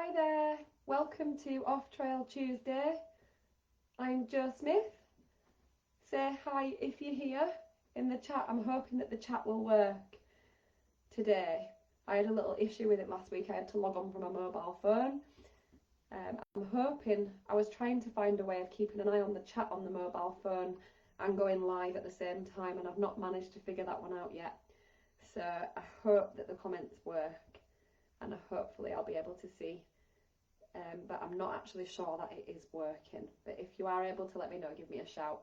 Hi there, welcome to Off Trail Tuesday. I'm Jo Smith. Say hi if you're here in the chat. I'm hoping that the chat will work today. I had a little issue with it last week. I had to log on from a mobile phone. I'm hoping, I was trying to find a way of keeping an eye on the chat on the mobile phone and going live at the same time, and I've not managed to figure that one out yet. So I hope that the comments work, and hopefully I'll be able to see. But I'm not actually sure that it is working. But if you are able to let me know, give me a shout.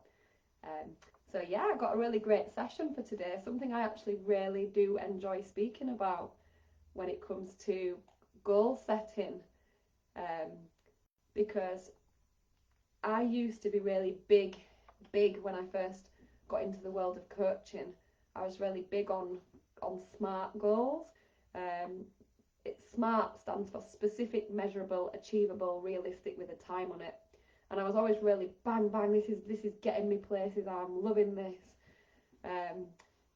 So yeah, I got a really great session for today, something I actually really do enjoy speaking about when it comes to goal setting, because I used to be really big when I first got into the world of coaching. I was really big on SMART goals. SMART stands for specific, measurable, achievable, realistic, with a time on it. And I was always really bang, this is getting me places, I'm loving this.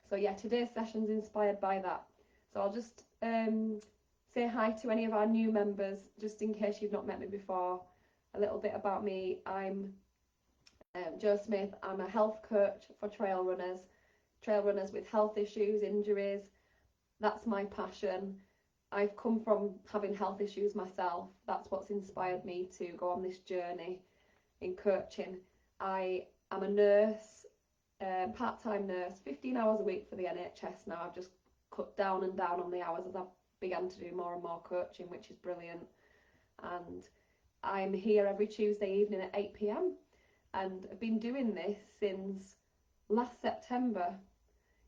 So yeah, today's session's inspired by that. So I'll just say hi to any of our new members, just in case you've not met me before. A little bit about me. I'm Jo Smith. I'm a health coach for trail runners with health issues, injuries. That's my passion. I've come from having health issues myself. That's what's inspired me to go on this journey in coaching. I am a nurse, part-time nurse, 15 hours a week for the NHS now. I've just cut down and down on the hours as I've begun to do more and more coaching, which is brilliant. And I'm here every Tuesday evening at 8 p.m. and I've been doing this since last September.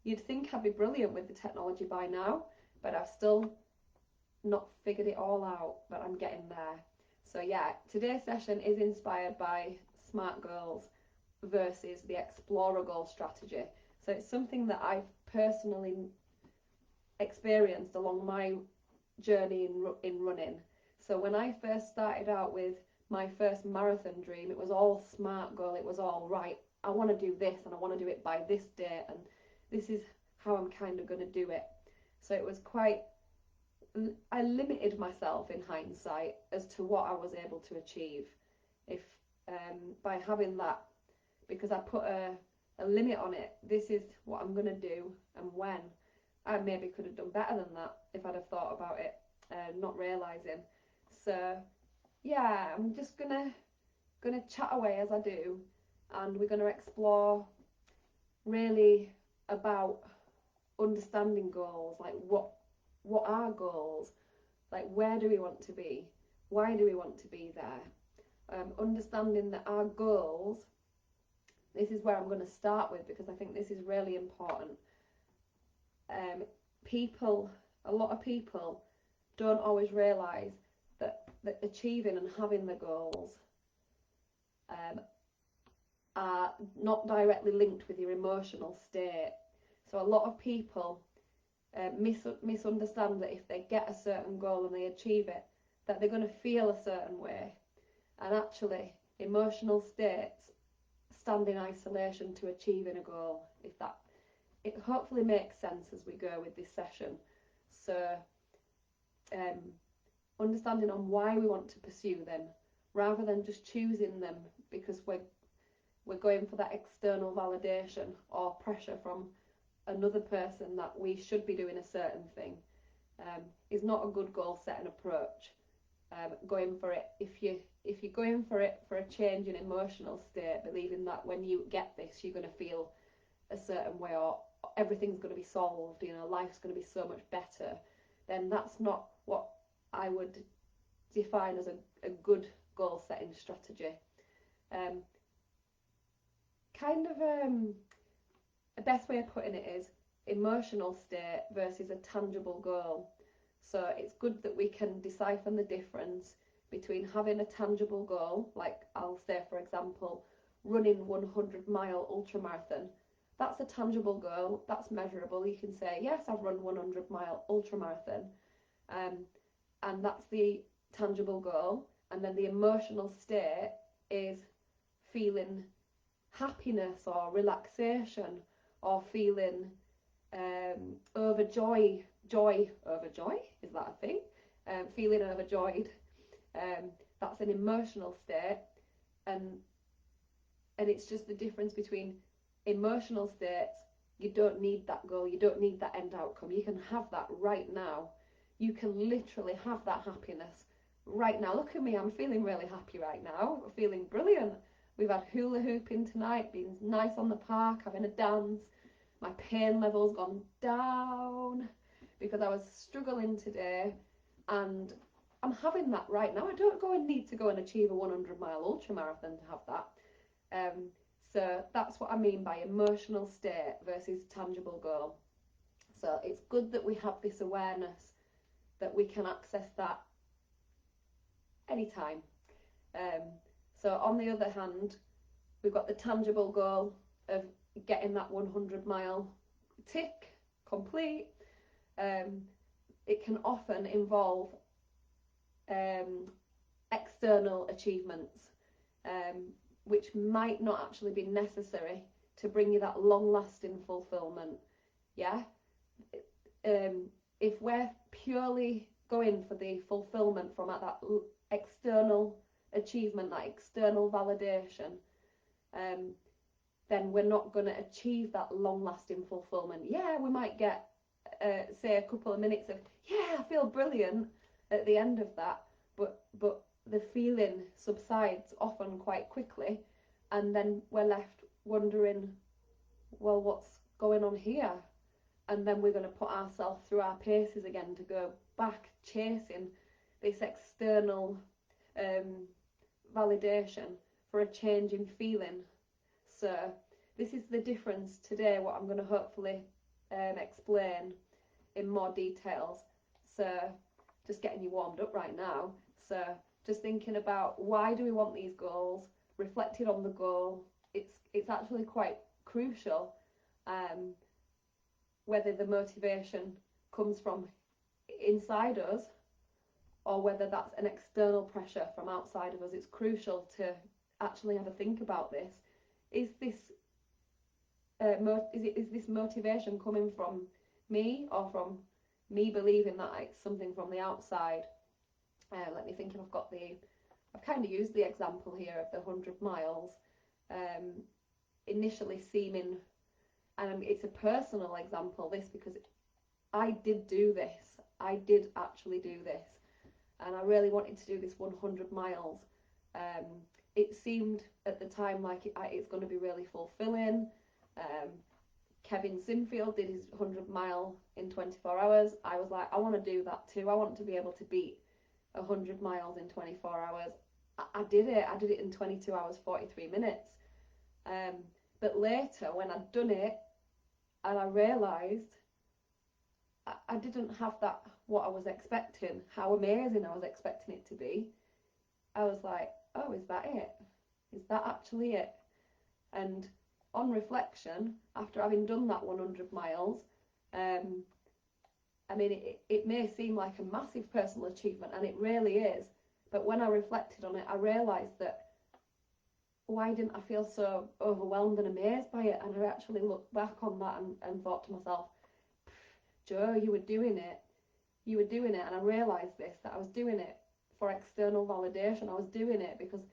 You'd think I'd be brilliant with the technology by now, but I've still not figured it all out, but I'm getting there. So yeah, today's session is inspired by SMART goals versus the Explorer goal strategy. So it's something that I've personally experienced along my journey in running. So when I first started out with my first marathon dream, it was all SMART goal. It was all right, I want to do this and I want to do it by this date, and this is how I'm kind of going to do it. So it was I limited myself in hindsight as to what I was able to achieve if by having that, because I put a limit on it. This is what I'm going to do, and when. I maybe could have done better than that if I'd have thought about it, not realising. So yeah, I'm just gonna chat away as I do, and we're going to explore really about understanding goals, like what are goals, like where do we want to be, why do we want to be there, understanding that our goals, this is where I'm going to start with, because I think this is really important. A lot of people don't always realise that achieving and having the goals are not directly linked with your emotional state. So a lot of people misunderstand that if they get a certain goal and they achieve it, that they're going to feel a certain way. And actually, emotional states stand in isolation to achieving a goal. It hopefully makes sense as we go with this session. So understanding on why we want to pursue them, rather than just choosing them because we're going for that external validation or pressure from another person that we should be doing a certain thing, is not a good goal setting approach. Going for it, if you're going for it for a change in emotional state, believing that when you get this you're going to feel a certain way, or everything's going to be solved, life's going to be so much better, then that's not what I would define as a good goal setting strategy. A best way of putting it is emotional state versus a tangible goal. So it's good that we can decipher the difference between having a tangible goal, like I'll say, for example, running 100-mile ultramarathon. That's a tangible goal, that's measurable. You can say, yes, I've run 100-mile ultramarathon, and that's the tangible goal. And then the emotional state is feeling happiness or relaxation, or feeling overjoyed. Joy over joy, is that a thing? Feeling overjoyed That's an emotional state, and it's just the difference between emotional states. You don't need that goal, you don't need that end outcome. You can have that right now. You can literally have that happiness right now. Look at me, I'm feeling really happy right now. I'm feeling brilliant. We've had hula hooping tonight, been nice on the park, having a dance. My pain level's gone down because I was struggling today, and I'm having that right now. I don't need to go and achieve a 100-mile ultra marathon to have that. So that's what I mean by emotional state versus tangible goal. So it's good that we have this awareness that we can access that anytime. So on the other hand, we've got the tangible goal of getting that 100-mile tick complete. It can often involve external achievements, which might not actually be necessary to bring you that long-lasting fulfillment. Yeah. If we're purely going for the fulfillment from that external achievement, that external validation, then we're not going to achieve that long-lasting fulfillment. Yeah, we might get, say, a couple of minutes of, yeah, I feel brilliant at the end of that, but the feeling subsides often quite quickly, and then we're left wondering, well, what's going on here? And then we're going to put ourselves through our paces again to go back chasing this external validation for a change in feeling. So this is the difference today, what I'm going to hopefully explain in more details. So just getting you warmed up right now. So just thinking about, why do we want these goals, reflected on the goal. It's actually quite crucial whether the motivation comes from inside us or whether that's an external pressure from outside of us. It's crucial to actually have a think about this. Is this motivation coming from me, or from me believing that it's something from the outside? Let me think if I've kind of used the example here of the 100 miles, initially seeming, and it's a personal example, this, because I did do this. I did actually do this, and I really wanted to do this 100 miles. It seemed at the time like it's going to be really fulfilling. Kevin Sinfield did his 100-mile in 24 hours. I was like, I want to do that too. I want to be able to beat 100 miles in 24 hours. I did it. I did it in 22 hours, 43 minutes. But later, when I'd done it, and I realised I didn't have that, what I was expecting, how amazing I was expecting it to be, I was like, oh, is that it? Is that actually it? And on reflection, after having done that 100 miles, I mean, it may seem like a massive personal achievement, and it really is, but when I reflected on it, I realised that, why didn't I feel so overwhelmed and amazed by it? And I actually looked back on that and thought to myself, Joe, you were doing it, and I realised this, that I was doing it for external validation. I was doing it because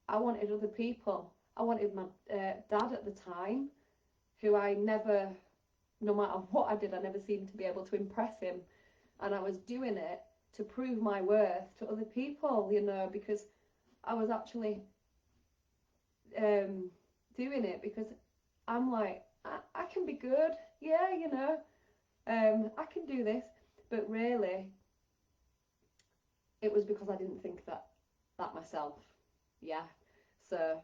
I wanted other people. I wanted my dad at the time, who I never, no matter what I did, I never seemed to be able to impress him. And I was doing it to prove my worth to other people, you know, because I was actually doing it because I'm like, I can be good, yeah, you know, I can do this. But really, it was because I didn't think that myself, yeah. So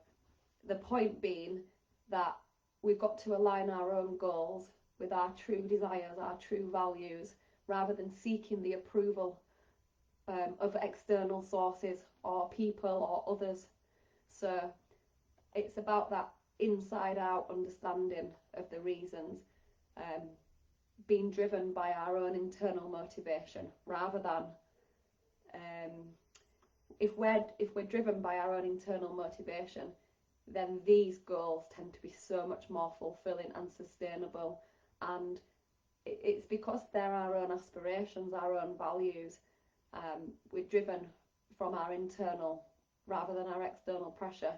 the point being that we've got to align our own goals with our true desires, our true values, rather than seeking the approval of external sources or people or others. So it's about that inside out understanding of the reasons, being driven by our own internal motivation, rather than if we're driven by our own internal motivation, then these goals tend to be so much more fulfilling and sustainable. And it's because they're our own aspirations, our own values. We're driven from our internal rather than our external pressure,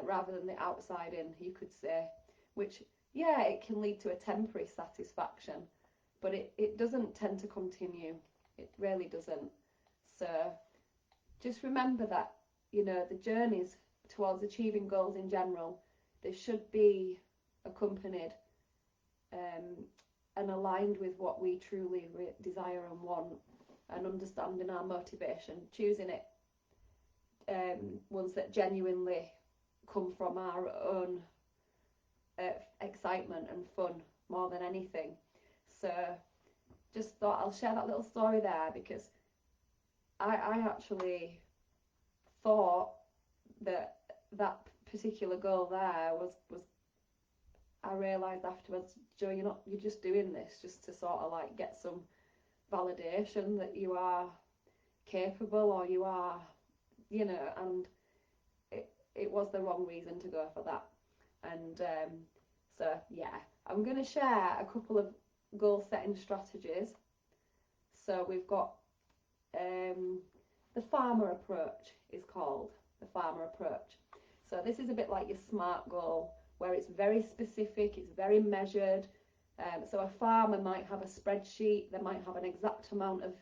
rather than the outside in, you could say, which, yeah, it can lead to a temporary satisfaction, but it doesn't tend to continue. It really doesn't. So just remember that, you know, the journeys towards achieving goals in general, they should be accompanied and aligned with what we truly desire and want, and understanding our motivation, choosing it ones that genuinely come from our own excitement and fun more than anything. So just thought I'll share that little story there, because I actually thought that particular goal there was I realised afterwards, Joe, you're just doing this just to sort of like get some validation that you are capable, or you are, you know, and it was the wrong reason to go for that. And so yeah, I'm going to share a couple of goal setting strategies. So we've got the farmer approach is called, the farmer approach. So this is a bit like your SMART goal, where it's very specific, it's very measured. So a farmer might have a spreadsheet, they might have an exact amount of,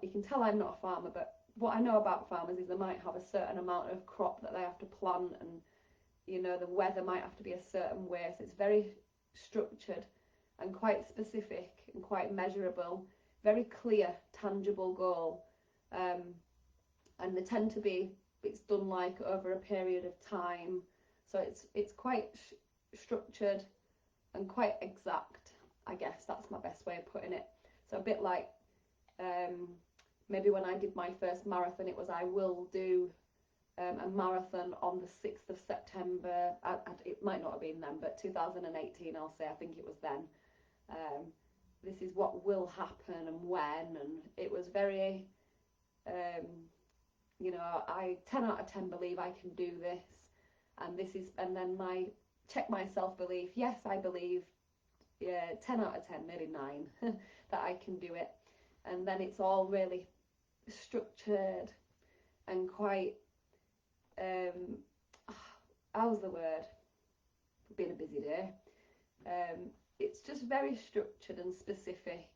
you can tell I'm not a farmer, but what I know about farmers is they might have a certain amount of crop that they have to plant, and, you know, the weather might have to be a certain way. So it's very structured and quite specific and quite measurable, very clear, tangible goal. And they tend to be, it's done like over a period of time. So it's quite structured and quite exact, I guess that's my best way of putting it. So a bit like maybe when I did my first marathon, it was I will do a marathon on the 6th of September. It might not have been then, but 2018, I'll say, I think it was then. This is what will happen and when, and it was very, you know, I 10 out of 10 believe I can do this, and then check my self-belief, yes, I believe, yeah, 10 out of 10, maybe 9, that I can do it. And then it's all really structured and quite, how's the word? Been a busy day. It's just very structured and specific,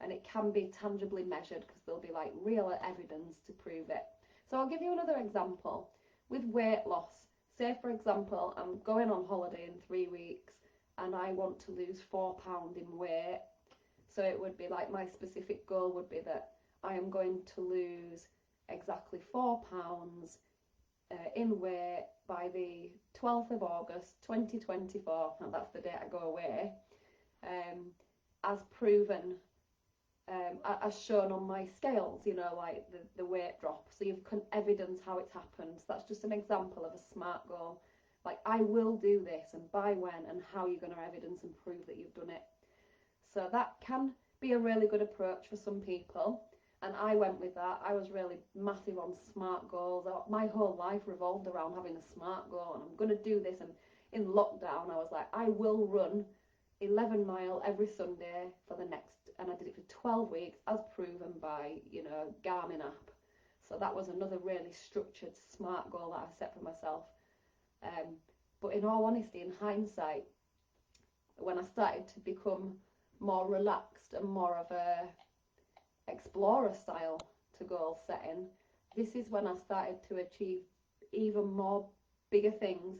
and it can be tangibly measured because there'll be like real evidence to prove it. So I'll give you another example with weight loss. Say, for example, I'm going on holiday in 3 weeks and I want to lose 4 pounds in weight. So it would be like, my specific goal would be that I am going to lose exactly 4 pounds in weight by the 12th of August 2024, and that's the date I go away, as proven, as shown on my scales, you know, like the weight drop. So you can evidence how it's happened. So that's just an example of a SMART goal. Like, I will do this, and by when, and how you're going to evidence and prove that you've done it. So that can be a really good approach for some people, and I went with that. I was really massive on SMART goals. My whole life revolved around having a SMART goal, and I'm going to do this. And in lockdown, I was like, I will run 11 mile every Sunday for the next, and I did it for 12 weeks, as proven by, you know, Garmin app. So that was another really structured, SMART goal that I set for myself. But in all honesty, in hindsight, when I started to become more relaxed and more of a explorer style to goal setting, this is when I started to achieve even more bigger things,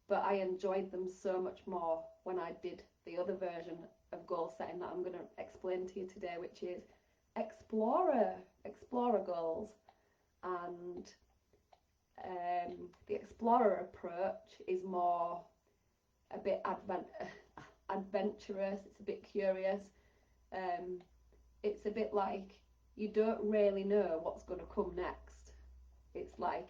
but I enjoyed them so much more when I did the other version of goal setting that I'm going to explain to you today, which is explorer goals. And the explorer approach is more a bit adventurous, it's a bit curious, it's a bit like you don't really know what's going to come next. It's like,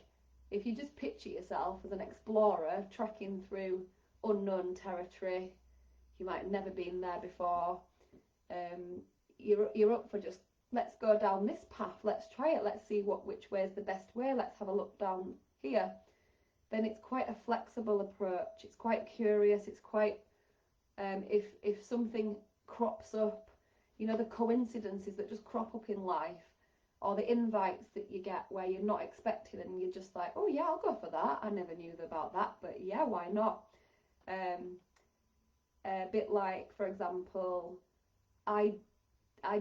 if you just picture yourself as an explorer trekking through unknown territory, you might have never been there before, you're up for just, let's go down this path, let's try it, let's see which way is the best way, let's have a look down here. Then it's quite a flexible approach, it's quite curious, it's quite, if something crops up, you know, the coincidences that just crop up in life or the invites that you get where you're not expecting and you're just like, oh yeah, I'll go for that. I never knew about that, but yeah, why not? A bit like, for example, I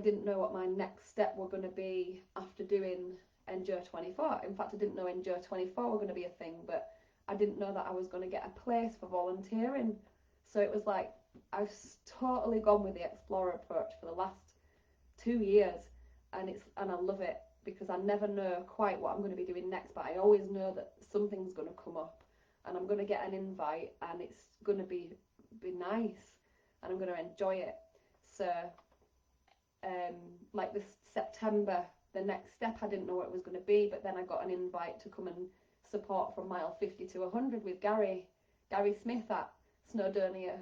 didn't know what my next step were going to be after doing Endure 24. In fact, I didn't know Endure 24 were going to be a thing, but I didn't know that I was going to get a place for volunteering. So it was like, I've totally gone with the Explorer approach for the last 2 years, and I love it, because I never know quite what I'm going to be doing next, but I always know that something's going to come up and I'm going to get an invite and it's going to be nice and I'm going to enjoy it. So like this September, the next step, I didn't know what it was going to be, but then I got an invite to come and support from mile 50 to 100 with Gary Smith at Snowdonia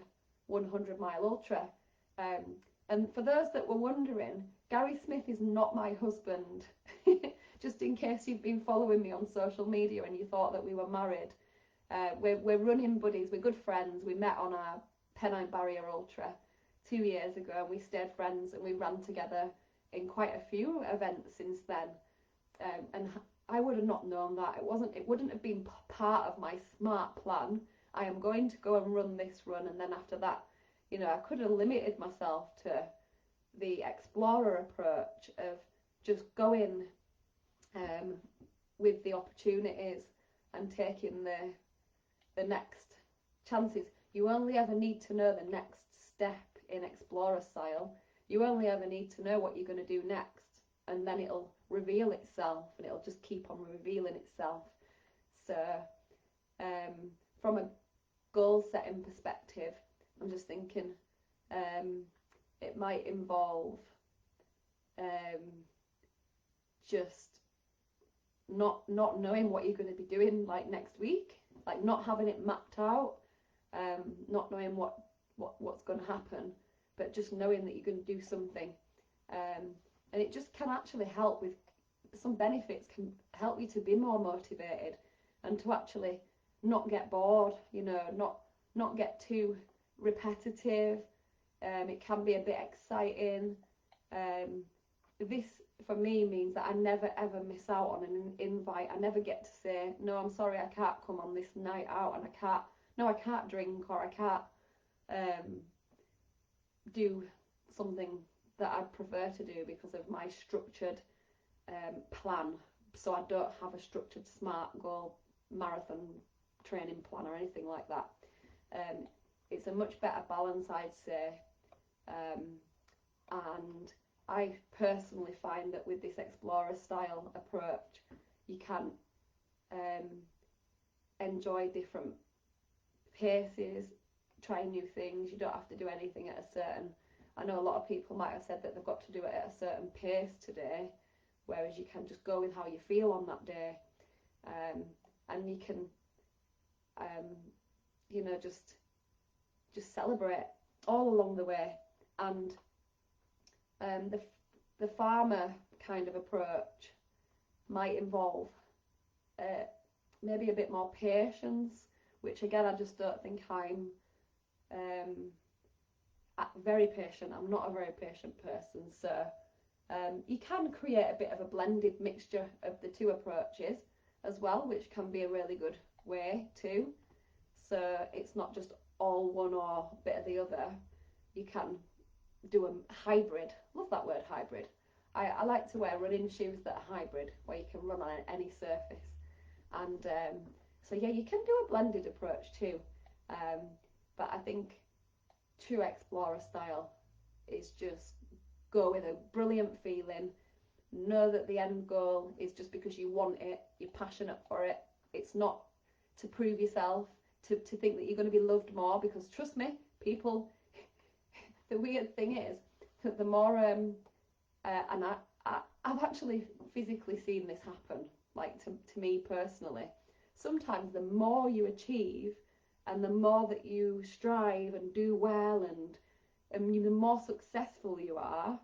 100 mile ultra. And for those that were wondering, Gary Smith is not my husband. Just in case you've been following me on social media and you thought that we were married. We're running buddies, we're good friends. We met on our Pennine Barrier Ultra 2 years ago and we stayed friends and we ran together in quite a few events since then. And I would have not known that. It wouldn't have been part of my smart plan. I am going to go and run this run, and then after that, you know, I could have limited myself to the Explorer approach of just going with the opportunities and taking the next chances. You only ever need to know the next step in Explorer style. You only ever need to know what you're going to do next, and then it'll reveal itself and it'll just keep on revealing itself. So from a goal setting perspective, I'm just thinking it might involve just not knowing what you're going to be doing like next week, like not having it mapped out, not knowing what's going to happen, but just knowing that you're going to do something. And it just can actually help with some benefits, can help you to be more motivated and to actually not get bored, you know, not get too repetitive. It can be a bit exciting. This for me means that I never ever miss out on an invite. I never get to say, no, I'm sorry, I can't come on this night out, and I can't drink, or I can't do something that I'd prefer to do because of my structured plan. So I don't have a structured SMART goal marathon training plan or anything like that. It's a much better balance, I'd say, and I personally find that with this Explorer style approach, you can enjoy different paces, try new things. You don't have to do anything at a certain, I know a lot of people might have said that they've got to do it at a certain pace today, whereas you can just go with how you feel on that day, and you can you know, just celebrate all along the way. And the farmer kind of approach might involve maybe a bit more patience, which again I just don't think I'm very patient. I'm not a very patient person, so you can create a bit of a blended mixture of the two approaches as well, which can be a really good way too. So it's not just all one or a bit of the other. You can do a hybrid. Love that word, hybrid. I like to wear running shoes that are hybrid, where you can run on any surface. And so yeah, you can do a blended approach too. But I think true Explorer style is just go with a brilliant feeling. Know that the end goal is just because you want it, you're passionate for it. It's not to prove yourself, to think that you're going to be loved more, because trust me, people, the weird thing is that the more, and I've actually physically seen this happen, like to me personally. Sometimes the more you achieve and the more that you strive and do well and the more successful you are,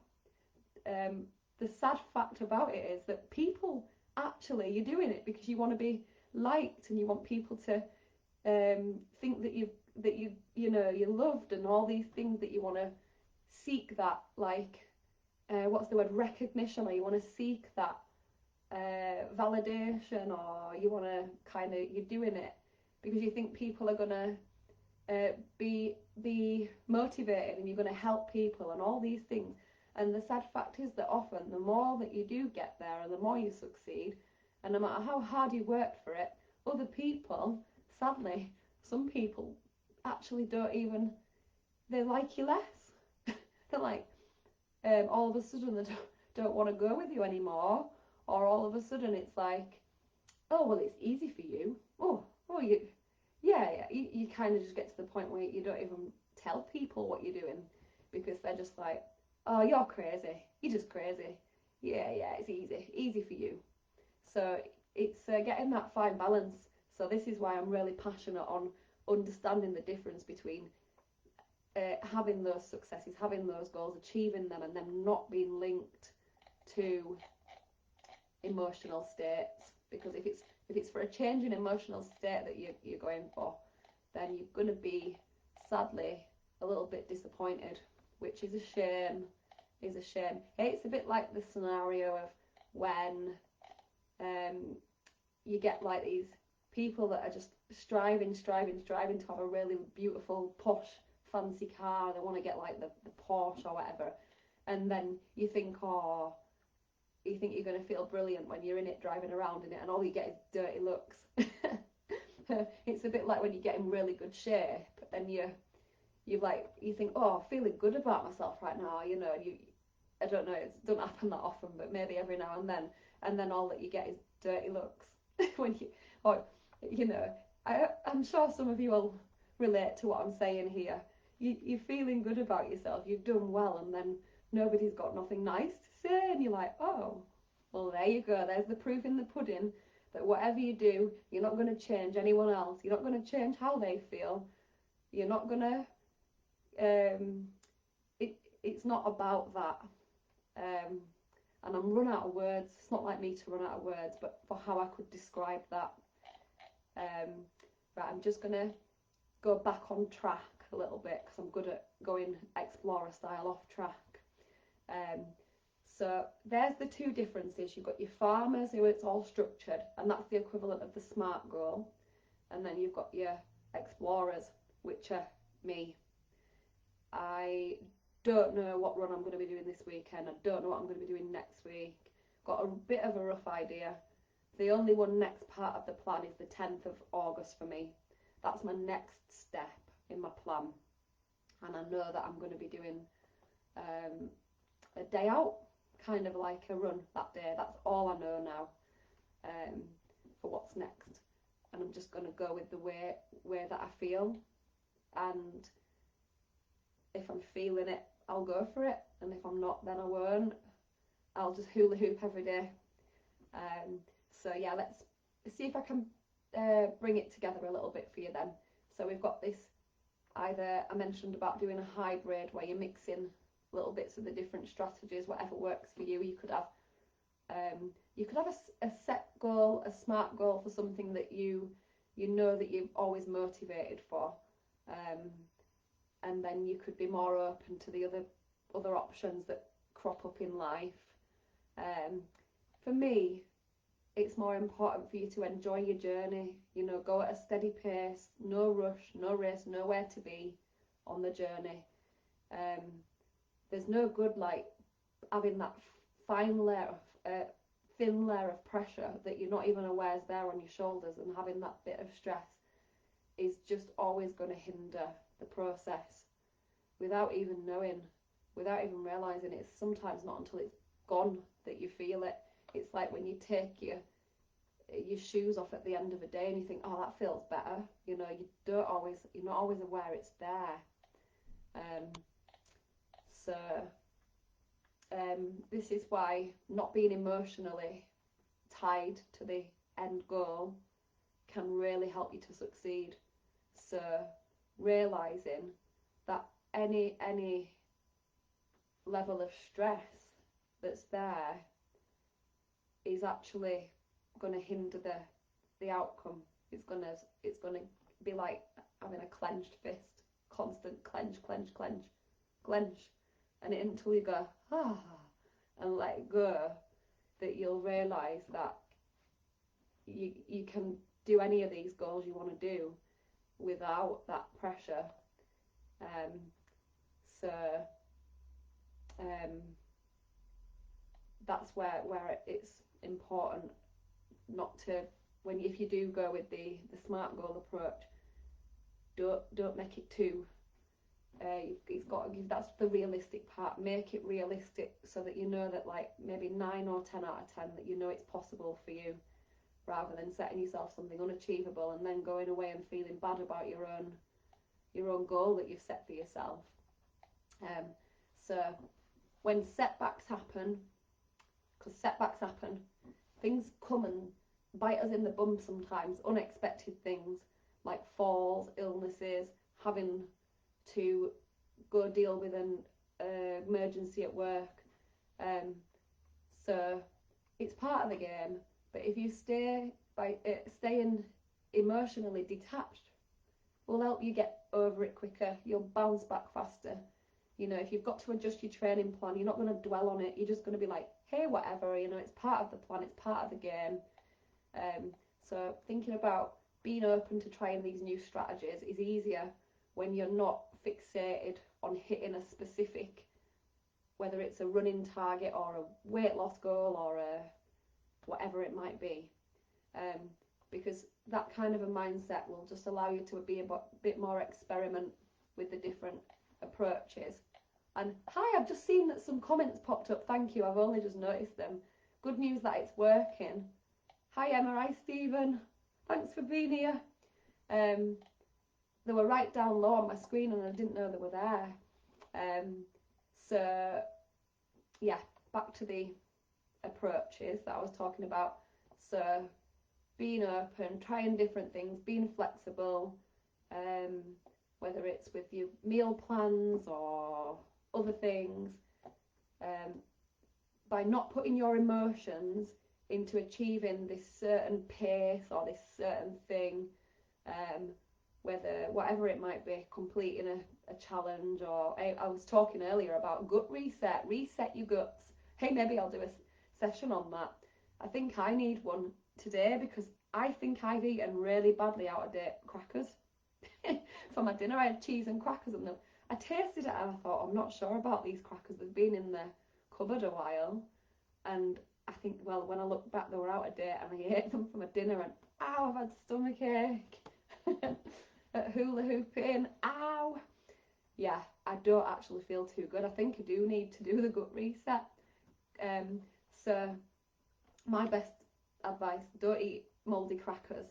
the sad fact about it is that people actually, you're doing it because you want to be liked and you want people to think that you know you're loved, and all these things that you want to seek, that like what's the word, recognition, or you want to seek that validation, or you want to kind of, you're doing it because you think people are going to be motivated and you're going to help people and all these things. And the sad fact is that often the more that you do get there and the more you succeed, and no matter how hard you worked for it, other people, sadly, some people actually don't even, they like you less. They're like, all of a sudden they don't want to go with you anymore, or all of a sudden it's like, oh, well, it's easy for you. Oh, you kind of just get to the point where you don't even tell people what you're doing because they're just like, oh, you're crazy. You're just crazy. Yeah, it's easy for you. So it's getting that fine balance. So this is why I'm really passionate on understanding the difference between having those successes, having those goals, achieving them, and them not being linked to emotional states. Because if it's for a change in emotional state that you're going for, then you're going to be sadly a little bit disappointed, which is a shame. It's a bit like the scenario of when you get like these people that are just striving to have a really beautiful, posh, fancy car. They want to get like the Porsche or whatever, and then you think, oh, you think you're going to feel brilliant when you're in it, driving around in it, and all you get is dirty looks. It's a bit like when you get in really good shape and you think, oh, feeling good about myself right now, you know, and I don't know, it doesn't happen that often, but maybe every now and then all that you get is dirty looks. When you, or, you know, I'm sure some of you will relate to what I'm saying here. You're feeling good about yourself, you've done well, and then nobody's got nothing nice to say, and you're like, oh, well, there you go, there's the proof in the pudding that whatever you do, you're not going to change anyone else, you're not going to change how they feel, you're not going to, it's not about that. And I'm run out of words. It's not like me to run out of words, but for how I could describe that. Right, I'm just going to go back on track a little bit because I'm good at going explorer style off track. So there's the two differences. You've got your farmers who it's all structured, and that's the equivalent of the SMART goal. And then you've got your explorers, which are me. I don't know what run I'm going to be doing this weekend. I don't know what I'm going to be doing next week. Got a bit of a rough idea. The only one next part of the plan is the 10th of August for me. That's my next step in my plan. And I know that I'm going to be doing a day out, kind of like a run that day. That's all I know now for what's next. And I'm just going to go with the way that I feel. And if I'm feeling it, I'll go for it, and if I'm not, then I won't. I'll just hula hoop every day. So yeah, let's see if I can bring it together a little bit for you then. So we've got this, either I mentioned about doing a hybrid where you're mixing little bits of the different strategies, whatever works for you. You could have a set goal, a SMART goal for something that you know that you're always motivated for. And then you could be more open to the other options that crop up in life. For me, it's more important for you to enjoy your journey, you know, go at a steady pace, no rush, no race, nowhere to be on the journey. There's no good like having that thin layer of pressure that you're not even aware is there on your shoulders, and having that bit of stress is just always going to hinder the process without even knowing, without even realising. It's sometimes not until it's gone that you feel it. It's like when you take your shoes off at the end of a day and you think, oh, that feels better. You know, you're not always aware it's there. This is why not being emotionally tied to the end goal can really help you to succeed. So realising that any level of stress that's there is actually going to hinder the outcome. It's going to be like having a clenched fist, constant clench, and until you go and let it go, that you'll realise that you can do any of these goals you want to do without that pressure. So that's where it's important not to, if you do go with the SMART goal approach, don't make it too it's got, that's the realistic part. Make it realistic so that you know that, like, maybe 9 or 10 out of 10 that you know it's possible for you, rather than setting yourself something unachievable and then going away and feeling bad about your own goal that you've set for yourself. So when setbacks happen, because setbacks happen, things come and bite us in the bum sometimes, unexpected things like falls, illnesses, having to go deal with an emergency at work. So it's part of the game, but if you staying emotionally detached will help you get over it quicker. You'll bounce back faster. You know, if you've got to adjust your training plan, you're not going to dwell on it. You're just going to be like, hey, whatever, you know, it's part of the plan, it's part of the game. So thinking about being open to trying these new strategies is easier when you're not fixated on hitting a specific, whether it's a running target or a weight loss goal or a whatever it might be, because that kind of a mindset will just allow you to be a bit more experiment with the different approaches. And hi, I've just seen that some comments popped up. Thank you, I've only just noticed them. Good news that it's working. Hi Emma, hi Stephen, thanks for being here. They were right down low on my screen and I didn't know they were there. So yeah, back to the approaches that I was talking about. So being open, trying different things, being flexible, whether it's with your meal plans or other things, by not putting your emotions into achieving this certain pace or this certain thing, whatever it might be, completing a challenge, or I was talking earlier about gut reset your guts. Hey, maybe I'll do a session on that. I think I need one today because I think I've eaten really badly out of date crackers. For my dinner I had cheese and crackers, and I tasted it and I thought, I'm not sure about these crackers, they've been in the cupboard a while, and I think, well, when I look back they were out of date and I ate them for my dinner and ow, I've had stomach ache. At hula hooping, ow. Yeah, I don't actually feel too good. I think I do need to do the gut reset. So my best advice, don't eat mouldy crackers.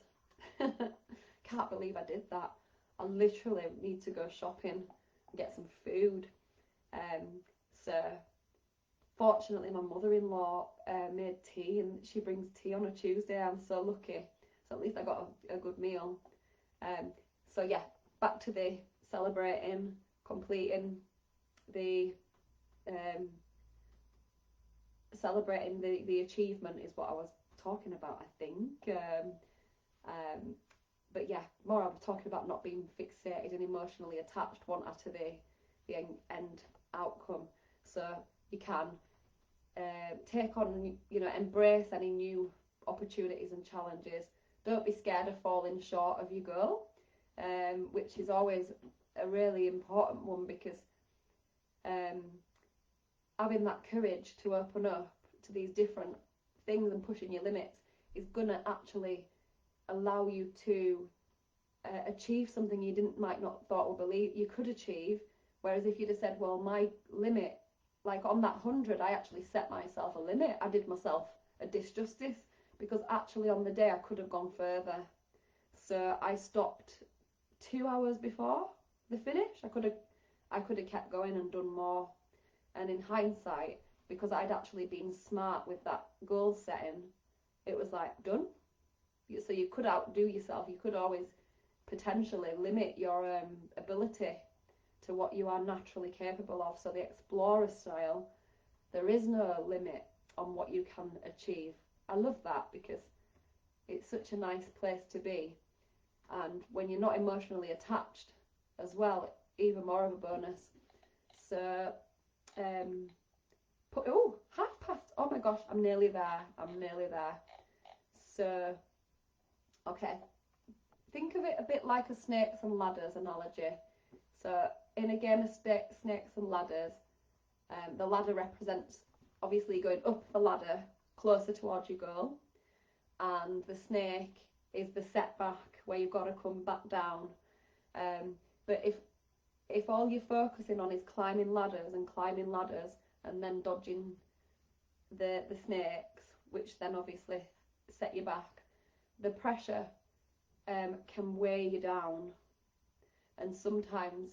Can't believe I did that. I literally need to go shopping and get some food. So fortunately my mother-in-law made tea, and she brings tea on a Tuesday. I'm so lucky. So at least I got a good meal. So yeah, back to the celebrating, completing the celebrating the achievement is what I was talking about, I think. But yeah, more I was talking about not being fixated and emotionally attached one after the end outcome. So you can take on, you know, embrace any new opportunities and challenges. Don't be scared of falling short of your goal, which is always a really important one, because having that courage to open up to these different things and pushing your limits is going to actually allow you to achieve something you might not thought or believe you could achieve. Whereas if you'd have said, well, my limit, like on that 100, I actually set myself a limit. I did myself a disjustice, because actually on the day I could have gone further. So I stopped 2 hours before the finish. I could have kept going and done more. And in hindsight, because I'd actually been smart with that goal setting, it was like, done. So you could outdo yourself. You could always potentially limit your ability to what you are naturally capable of. So the explorer style, there is no limit on what you can achieve. I love that, because it's such a nice place to be. And when you're not emotionally attached as well, even more of a bonus. So 1:30. Oh my god, gosh, I'm nearly there. So, okay, think of it a bit like a snakes and ladders analogy. So in a game of snakes and ladders, the ladder represents obviously going up the ladder closer towards your goal, and the snake is the setback where you've got to come back down. But if all you're focusing on is climbing ladders and then dodging the snakes, which then obviously set you back, the pressure can weigh you down, and sometimes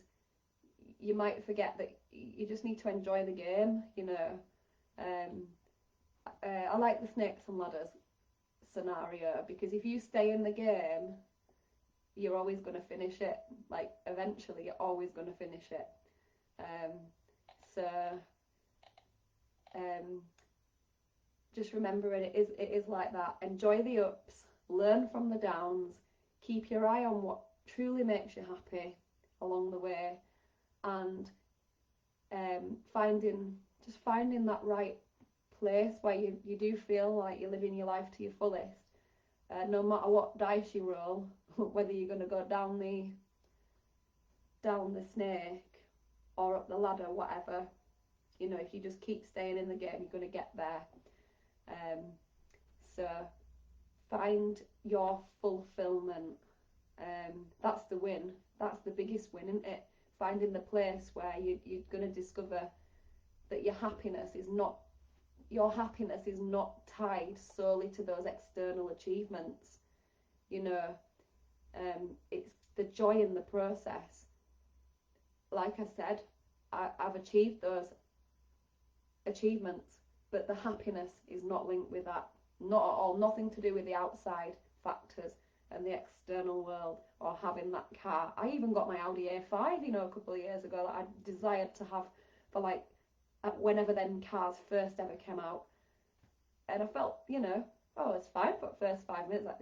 you might forget that you just need to enjoy the game, you know. I like the snakes and ladders scenario, because if you stay in the game, you're always going to finish it. Like, eventually you're always going to finish it. So just remember it is like that. Enjoy the ups, learn from the downs, keep your eye on what truly makes you happy along the way, and finding that right place where you do feel like you're living your life to your fullest, no matter what dice you roll, whether you're going to go down the snake or up the ladder, whatever. You know, if you just keep staying in the game, you're going to get there. So find your fulfillment. That's the win. That's the biggest win, isn't it? Finding the place where you're going to discover that your happiness is not tied solely to those external achievements. You know, it's the joy in the process. Like I said, I've achieved those achievements, but the happiness is not linked with that. Not at all. Nothing to do with the outside factors and the external world, or having that car. I even got my Audi A5, you know, a couple of years ago, that I desired to have for like whenever them cars first ever came out. And I felt, you know, oh, it's fine for the first 5 minutes. Like,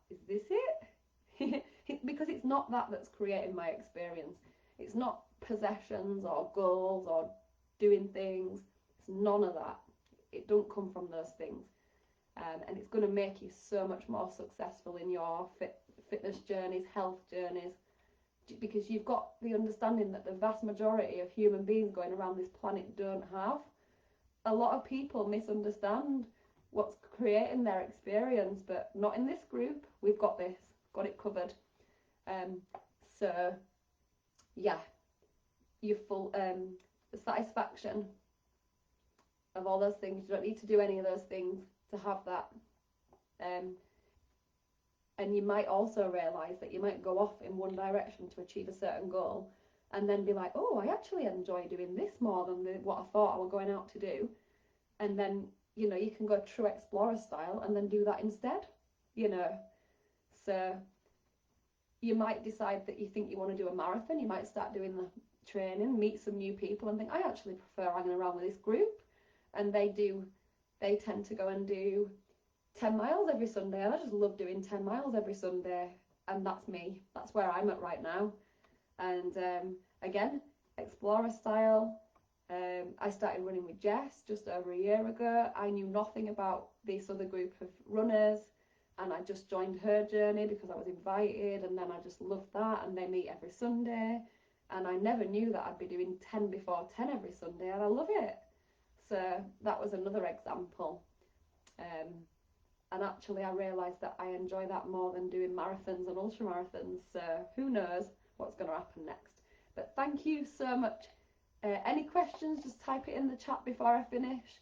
is this it? Because it's not that that's creating my experience. It's not possessions or goals or doing things. It's none of that. It don't come from those things. And it's going to make you so much more successful in your fitness journeys, health journeys, because you've got the understanding that the vast majority of human beings going around this planet don't have. A lot of people misunderstand what's creating their experience, but not in this group. We've got this, got it covered. So yeah, your full the satisfaction of all those things. You don't need to do any of those things to have that. And you might also realise that you might go off in one direction to achieve a certain goal, and then be like, oh, I actually enjoy doing this more than what I thought I was going out to do. And then, you know, you can go true explorer style and then do that instead, you know. So you might decide that you think you want to do a marathon. You might start doing the training, meet some new people, and think, I actually prefer hanging around with this group. And they tend to go and do 10 miles every Sunday, and I just love doing 10 miles every Sunday, and that's me. That's where I'm at right now. And again, explorer style. I started running with Jess just over a year ago. I knew nothing about this other group of runners, and I just joined her journey because I was invited, and then I just loved that, and they meet every Sunday, and I never knew that I'd be doing 10 before 10 every Sunday, and I love it. So that was another example. And actually I realised that I enjoy that more than doing marathons and ultra marathons. So who knows what's going to happen next. But thank you so much. Any questions, just type it in the chat before I finish.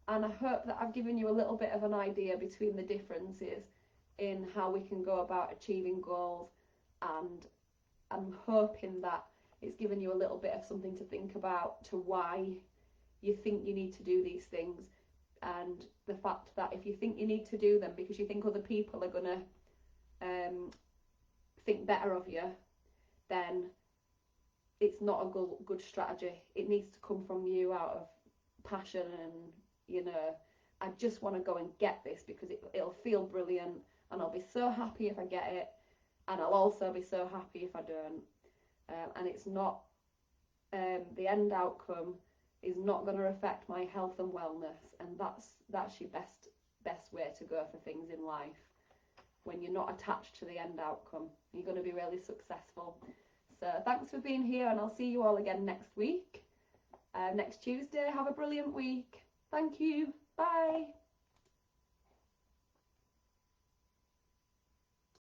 And I hope that I've given you a little bit of an idea between the differences in how we can go about achieving goals. And I'm hoping that it's given you a little bit of something to think about to why you think you need to do these things. And the fact that if you think you need to do them because you think other people are going to think better of you, then it's not a good strategy. It needs to come from you out of passion and, you know, I just want to go and get this because it'll feel brilliant, and I'll be so happy if I get it, and I'll also be so happy if I don't. And it's not the end outcome is not going to affect my health and wellness, and that's your best way to go for things in life. When you're not attached to the end outcome, you're going to be really successful. So thanks for being here, and I'll see you all again next week, next Tuesday. Have a brilliant week. Thank you. Bye.